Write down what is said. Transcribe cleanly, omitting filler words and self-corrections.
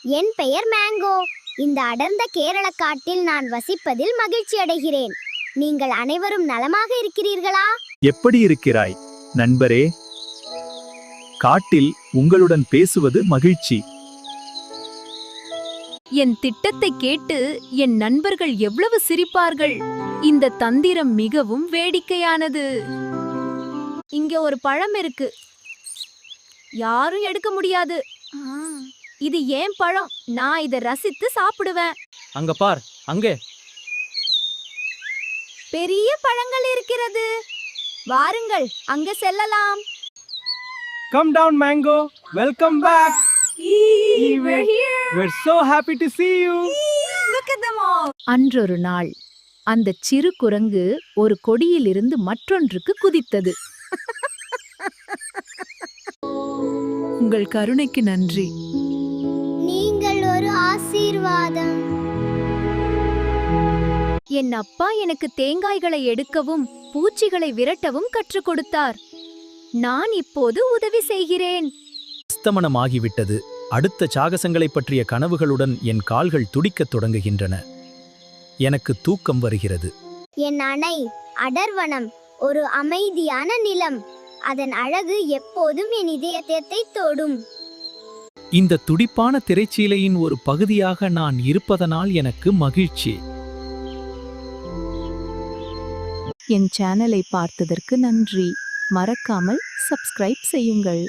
என் பெயர் மேங்கோ. இந்த அடர்ந்த கேரள காட்டில் நான் வசிப்பதில் மகிழ்ச்சி அடைகிறேன். நீங்கள் அனைவரும் நலமாக இருக்கிறீர்களா? எப்படி இருக்கிறாய் நண்பரே? காட்டில் உங்களுடன் பேசுவது மகிழ்ச்சி. என் திட்டத்தை கேட்டு என் நண்பர்கள் எவ்வளவு சிரிப்பார்கள். இந்த தந்திரம் மிகவும் வேடிக்கையானது. இங்க ஒரு பழம் இருக்கு, யாரும் எடுக்க முடியாது. இது ஏன் பழம், நான் இதை ரசித்து சாப்பிடுவேன். அங்க பார், அங்கே பெரிய பழங்கள் இருக்கிறது, வாருங்கள் அங்க செல்லலாம். Come down, Mango. Welcome back. We're so happy to see you. அன்றொரு நாள் அந்த சிறு குரங்கு ஒரு கொடியிலிருந்து மற்றொன்றுக்கு குதித்தது. உங்கள் கருணைக்கு நன்றி. நீங்கள் ஒரு ஆசீர்வாதம். என் அப்பா எனக்கு தேங்காய்களை எடுக்கவும் பூச்சிகளை விரட்டவும் கற்றுக் கொடுத்தார். நான் இப்போது உதவி செய்கிறேன். அஸ்தமனமாகிவிட்டது. அடுத்த சாகசங்களைப் பற்றிய கனவுகளுடன் என் கால்கள் துடிக்கத் தொடங்குகின்றன. எனக்கு தூக்கம் வருகிறது. என் அணை அடர்வனம் ஒரு அமைதியான நிலம். அதன் அழகு எப்போதும் என் இதயத்தை தொடும். இந்த துடிப்பான திரைச்சீலையின் ஒரு பகுதியாக நான் இருப்பதனால் எனக்கு மகிழ்ச்சி. என் சேனலை பார்த்ததற்கு நன்றி. மறக்காமல் சப்ஸ்கிரைப் செய்யுங்கள்.